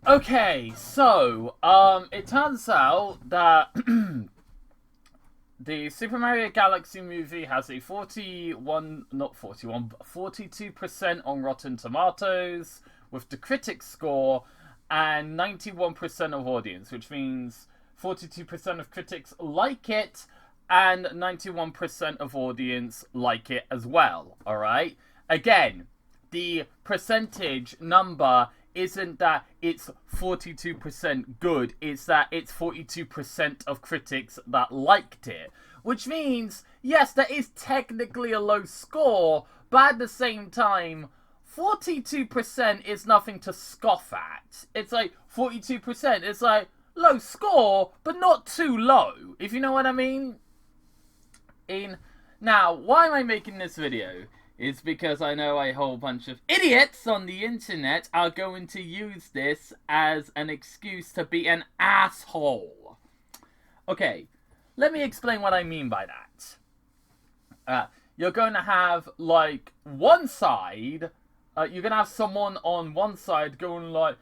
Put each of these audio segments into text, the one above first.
Okay, so, it turns out that the Super Mario Galaxy movie has a 42% on Rotten Tomatoes with the critic score and 91% of audience, which means 42% of critics like it and 91% of audience like it as well, alright? Again, the percentage number isn't that it's 42% good, it's that it's 42% of critics that liked it. Which means, yes, that is technically a low score, but at the same time, 42% is nothing to scoff at. It's like 42%, it's like low score, but not too low, if you know what I mean. Now, why am I making this video? It's because I know a whole bunch of idiots on the internet are going to use this as an excuse to be an asshole. Okay, let me explain what I mean by that. You're going to have, like, one side, you're going to have someone on one side going like,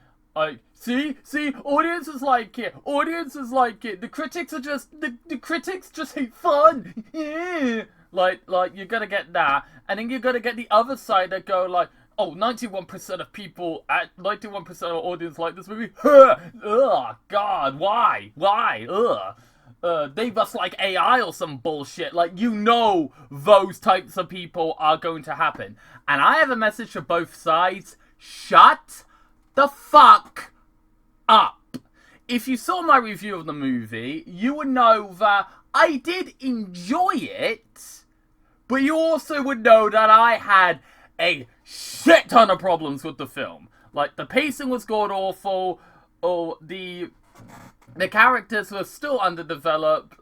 see, audiences like it, the critics are just, the critics just hate fun, yeah. Like, you're gonna get that, and then you're gonna get the other side that go like, oh, 91% of people, 91% of audience like this movie, ugh, God, why, they must like AI or some bullshit, like, you know those types of people are going to happen, and I have a message for both sides, shut the fuck up. If you saw my review of the movie, you would know that I did enjoy it, but you also would know that I had a shit ton of problems with the film. Like, the pacing was god-awful, or the characters were still underdeveloped,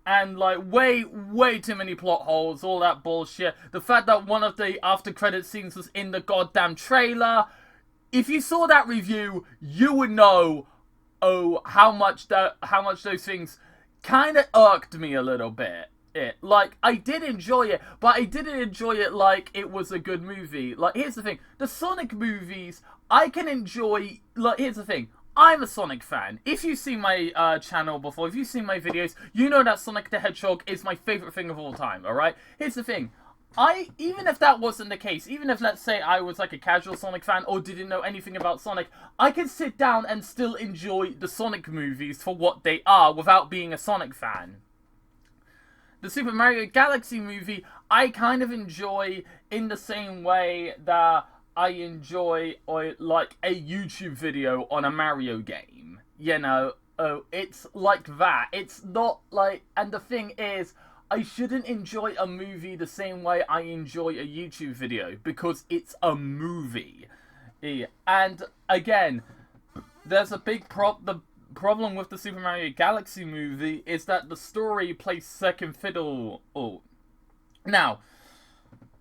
and, like, way too many plot holes, all that bullshit. The fact that one of the after-credit scenes was in the goddamn trailer. If you saw that review, you would know, how much those things kind of irked me a little bit. Like, I did enjoy it, but I didn't enjoy it like it was a good movie. Like, here's the thing. The Sonic movies, I can enjoy, like, here's the thing. I'm a Sonic fan. If you've seen my channel before, if you've seen my videos, you know that Sonic the Hedgehog is my favorite thing of all time, alright? Here's the thing. Even if that wasn't the case, even if, let's say, I was like a casual Sonic fan or didn't know anything about Sonic, I can sit down and still enjoy the Sonic movies for what they are without being a Sonic fan. The Super Mario Galaxy movie, I kind of enjoy in the same way that I enjoy, like, a YouTube video on a Mario game. You know, it's like that. It's not like, and the thing is, I shouldn't enjoy a movie the same way I enjoy a YouTube video, because it's a movie. Yeah. And, again, there's a big the problem with the Super Mario Galaxy movie is that the story plays second fiddle. Now,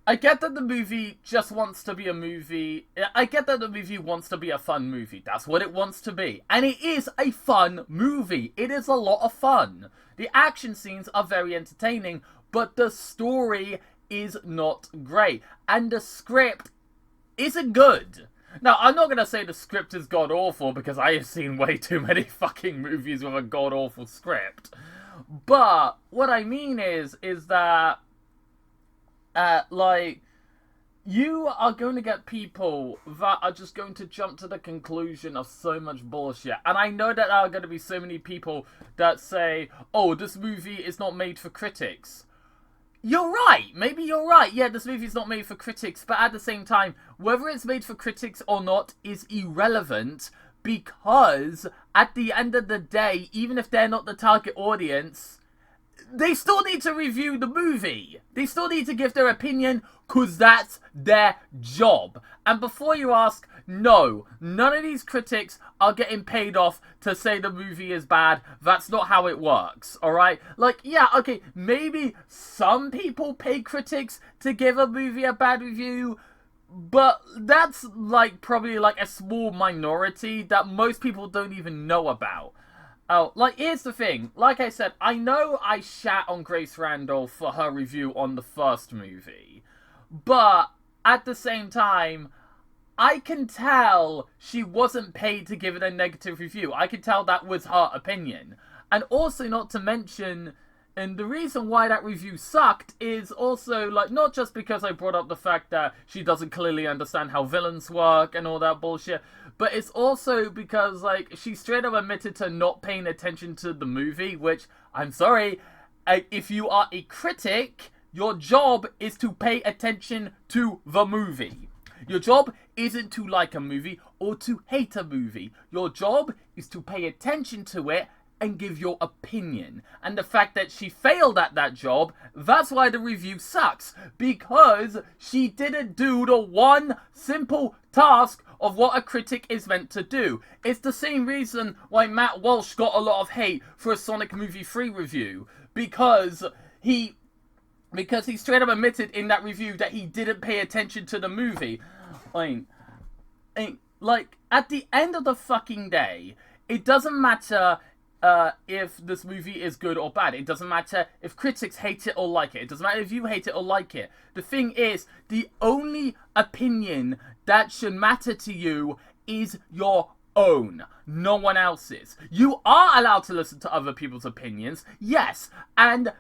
I get that the movie just wants to be a movie. I get that the movie wants to be a fun movie. That's what it wants to be. And it is a fun movie. It is a lot of fun. The action scenes are very entertaining, but the story is not great. And the script isn't good. Now, I'm not going to say the script is god-awful, because I have seen way too many fucking movies with a god-awful script. But, what I mean is that, like, you are going to get people that are just going to jump to the conclusion of so much bullshit. And I know that there are going to be so many people that say, oh, this movie is not made for critics. You're right. Maybe you're right. Yeah, this movie's not made for critics. But at the same time, whether it's made for critics or not is irrelevant, because at the end of the day, even if they're not the target audience, they still need to review the movie. They still need to give their opinion, because that's their job. And before you ask, no, none of these critics are getting paid off to say the movie is bad. That's not how it works, alright? Like, yeah, okay, maybe some people pay critics to give a movie a bad review, but that's, like, probably, like, a small minority that most people don't even know about. Oh, like, here's the thing. Like I said, I know I shat on Grace Randolph for her review on the first movie. But, at the same time, I can tell she wasn't paid to give it a negative review. I can tell that was her opinion. And also, not to mention, and the reason why that review sucked is also, like, not just because I brought up the fact that she doesn't clearly understand how villains work and all that bullshit, but it's also because, like, she straight up admitted to not paying attention to the movie, which, I'm sorry, if you are a critic, your job is to pay attention to the movie. Your job isn't to like a movie or to hate a movie. Your job is to pay attention to it and give your opinion. And the fact that she failed at that job, that's why the review sucks. Because she didn't do the one simple task of what a critic is meant to do. It's the same reason why Matt Walsh got a lot of hate for a Sonic Movie 3 review. Because he straight up admitted in that review that he didn't pay attention to the movie. Like, at the end of the fucking day, it doesn't matter if this movie is good or bad. It doesn't matter if critics hate it or like it. It doesn't matter if you hate it or like it. The thing is, the only opinion that should matter to you is your own, no one else's. You are allowed to listen to other people's opinions, yes, and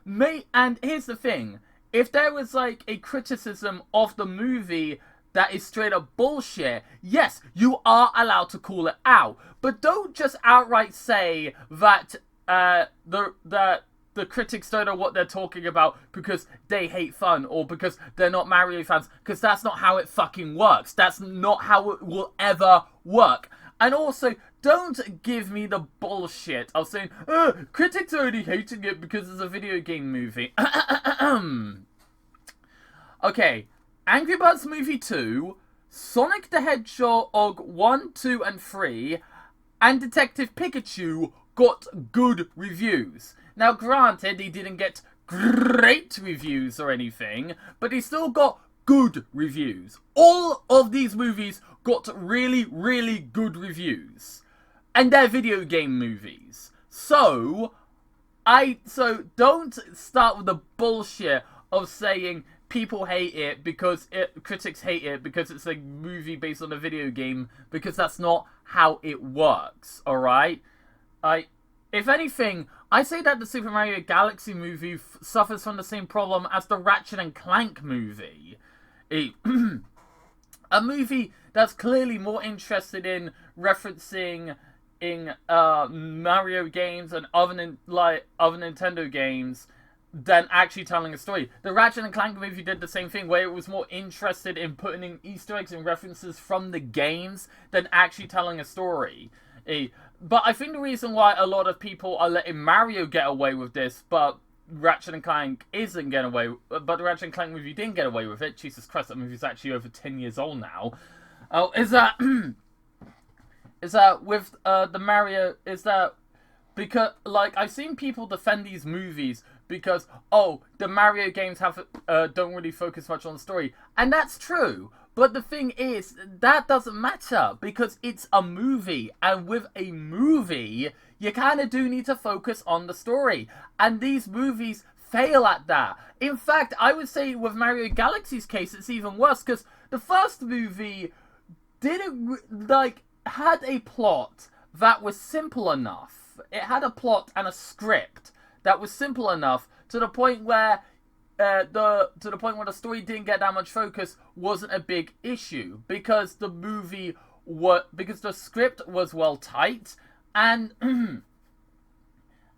here's the thing. If there was, like, a criticism of the movie that is straight up bullshit, yes, you are allowed to call it out. But don't just outright say that the critics don't know what they're talking about because they hate fun or because they're not Mario fans, because that's not how it fucking works. That's not how it will ever work. And also, don't give me the bullshit of saying, critics are only hating it because it's a video game movie. Okay, Angry Birds Movie 2, Sonic the Hedgehog 1, 2, and 3, and Detective Pikachu got good reviews. Now, granted, he didn't get great reviews or anything, but he still got good reviews. All of these movies got really, really good reviews. And they're video game movies. So don't start with the bullshit of saying people hate it because critics hate it because it's a movie based on a video game, because that's not how it works, alright? If anything, I say that the Super Mario Galaxy movie suffers from the same problem as the Ratchet and Clank movie. A movie that's clearly more interested in referencing Mario games and other Nintendo games than actually telling a story. The Ratchet and Clank movie did the same thing, where it was more interested in putting in Easter eggs and references from the games than actually telling a story. But I think the reason why a lot of people are letting Mario get away with this, but Ratchet and Clank isn't getting away, but the Ratchet and Clank movie didn't get away with it. Jesus Christ, that movie's actually over 10 years old now. Is that with the Mario, is that because, like, I've seen people defend these movies because, the Mario games don't really focus much on the story. And that's true. But the thing is, that doesn't matter because it's a movie. And with a movie, you kind of do need to focus on the story. And these movies fail at that. In fact, I would say with Mario Galaxy's case, it's even worse because the first movie had a plot that was simple enough. It had a plot and a script that was simple enough to the point where the story didn't get that much focus wasn't a big issue because the script was well tight and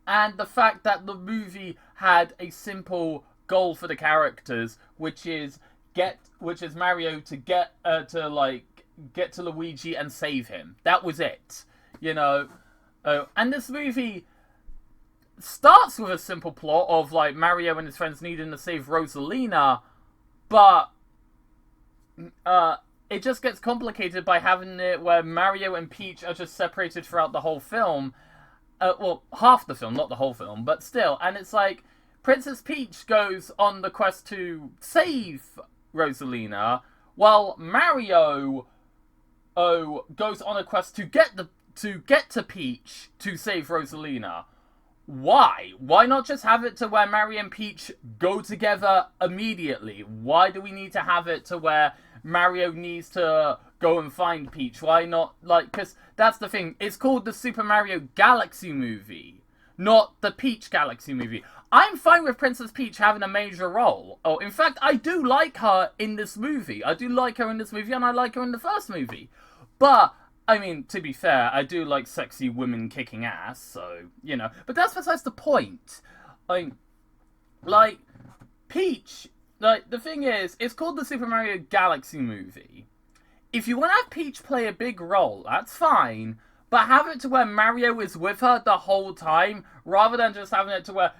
and the fact that the movie had a simple goal for the characters, which is Mario to get to Luigi and save him. That was it, you know. And this movie starts with a simple plot of, like, Mario and his friends needing to save Rosalina, but it just gets complicated by having it where Mario and Peach are just separated throughout the whole film. Well, half the film, not the whole film, but still. And it's like, Princess Peach goes on the quest to save Rosalina, while Mario goes on a quest to get to Peach to save Rosalina. Why? Why not just have it to where Mario and Peach go together immediately? Why do we need to have it to where Mario needs to go and find Peach? Why not, like, because that's the thing. It's called the Super Mario Galaxy movie, not the Peach Galaxy movie. I'm fine with Princess Peach having a major role. Oh, in fact, I do like her in this movie. I do like her in this movie, and I like her in the first movie. But, I mean, to be fair, I do like sexy women kicking ass, so, you know. But that's besides the point. Like, Peach, like, the thing is, it's called the Super Mario Galaxy movie. If you want to have Peach play a big role, that's fine. But have it to where Mario is with her the whole time, rather than just having it to where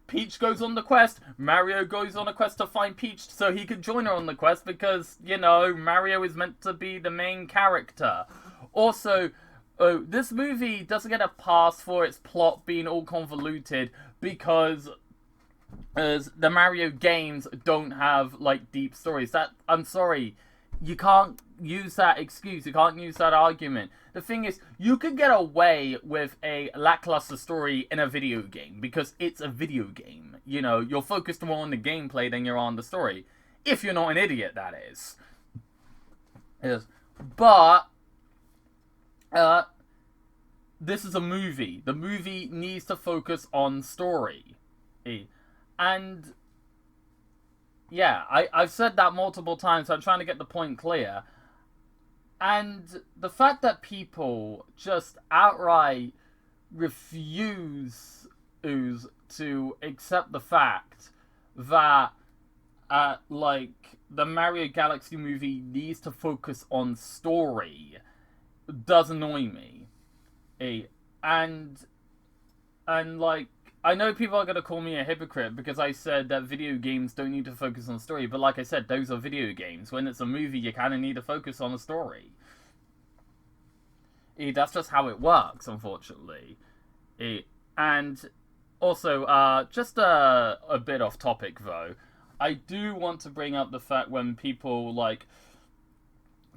Peach goes on the quest, Mario goes on a quest to find Peach so he can join her on the quest because, you know, Mario is meant to be the main character. Also, this movie doesn't get a pass for its plot being all convoluted because the Mario games don't have, like, deep stories. I'm sorry. You can't use that excuse. You can't use that argument. The thing is, you could get away with a lackluster story in a video game because it's a video game. You know, you're focused more on the gameplay than you're on the story. If you're not an idiot, that is. Yes. But, this is a movie. The movie needs to focus on story. And yeah, I've said that multiple times, so I'm trying to get the point clear. And the fact that people just outright refuse to accept the fact that, like, the Mario Galaxy movie needs to focus on story does annoy me. And like, I know people are going to call me a hypocrite because I said that video games don't need to focus on story, but like I said, those are video games. When it's a movie, you kind of need to focus on a story. That's just how it works, unfortunately. And also, just a bit off topic, though. I do want to bring up the fact when people, like,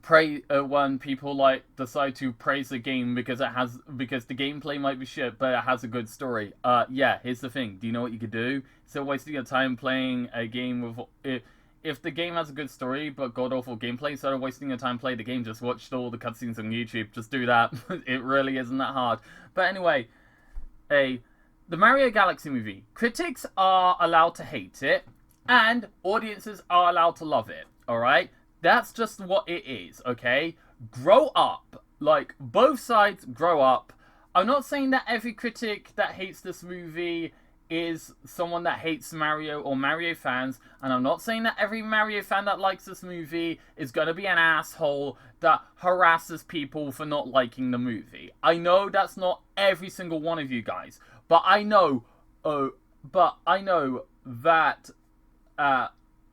when people, like, decide to praise a game because the gameplay might be shit, but it has a good story. Yeah, here's the thing. Do you know what you could do? Instead of wasting your time playing a game with... If the game has a good story, but god-awful gameplay, instead of wasting your time playing the game, just watch all the cutscenes on YouTube. Just do that. It really isn't that hard. But anyway, the Mario Galaxy movie. Critics are allowed to hate it, and audiences are allowed to love it. Alright? That's just what it is, okay? Grow up. Like, both sides grow up. I'm not saying that every critic that hates this movie is someone that hates Mario or Mario fans, and I'm not saying that every Mario fan that likes this movie is gonna be an asshole that harasses people for not liking the movie. I know that's not every single one of you guys, but I know that,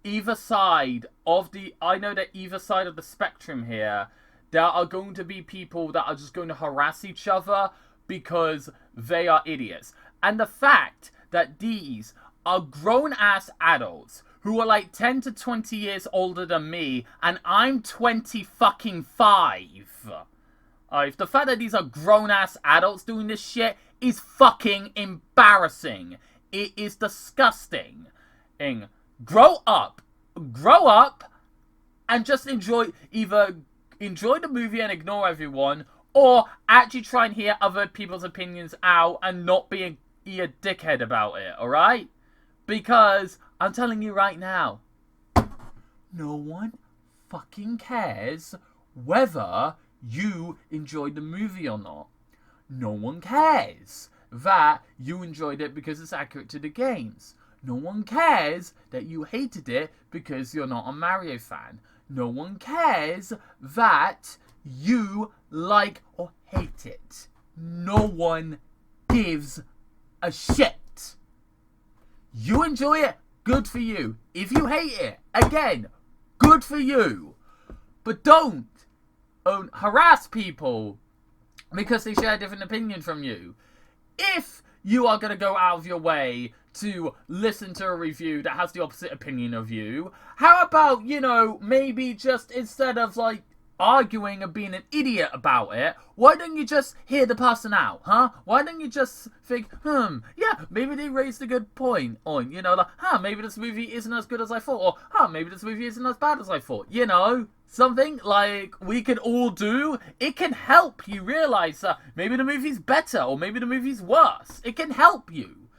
either side of the... I know that either side of the spectrum here, there are going to be people that are just going to harass each other because they are idiots. And the fact that these are grown-ass adults who are like 10 to 20 years older than me, and I'm 20-fucking-5. The fact that these are grown-ass adults doing this shit is fucking embarrassing. It is disgusting. Grow up, and just either enjoy the movie and ignore everyone, or actually try and hear other people's opinions out and not be a dickhead about it, alright? Because, I'm telling you right now, no one fucking cares whether you enjoyed the movie or not. No one cares that you enjoyed it because it's accurate to the games. No one cares that you hated it because you're not a Mario fan. No one cares that you like or hate it. No one gives a shit. You enjoy it, good for you. If you hate it, again, good for you. But don't harass people because they share a different opinion from you. If you are going to go out of your way to listen to a review that has the opposite opinion of you, how about, maybe just instead of, like, arguing and being an idiot about it, why don't you just hear the person out, huh? Why don't you just think, yeah, maybe they raised a good point, or, you know, like, maybe this movie isn't as good as I thought, or, maybe this movie isn't as bad as I thought, you know? Something like we can all do, it can help you realize maybe the movie's better, or maybe the movie's worse. It can help you.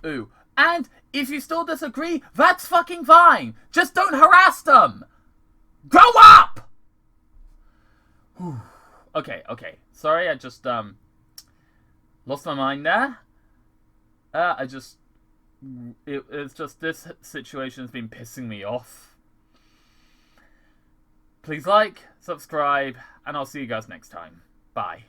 Ooh. And if you still disagree, that's fucking fine. Just don't harass them. Grow up! Okay. Sorry, I just, lost my mind there. It's just, this situation's been pissing me off. Please like, subscribe, and I'll see you guys next time. Bye.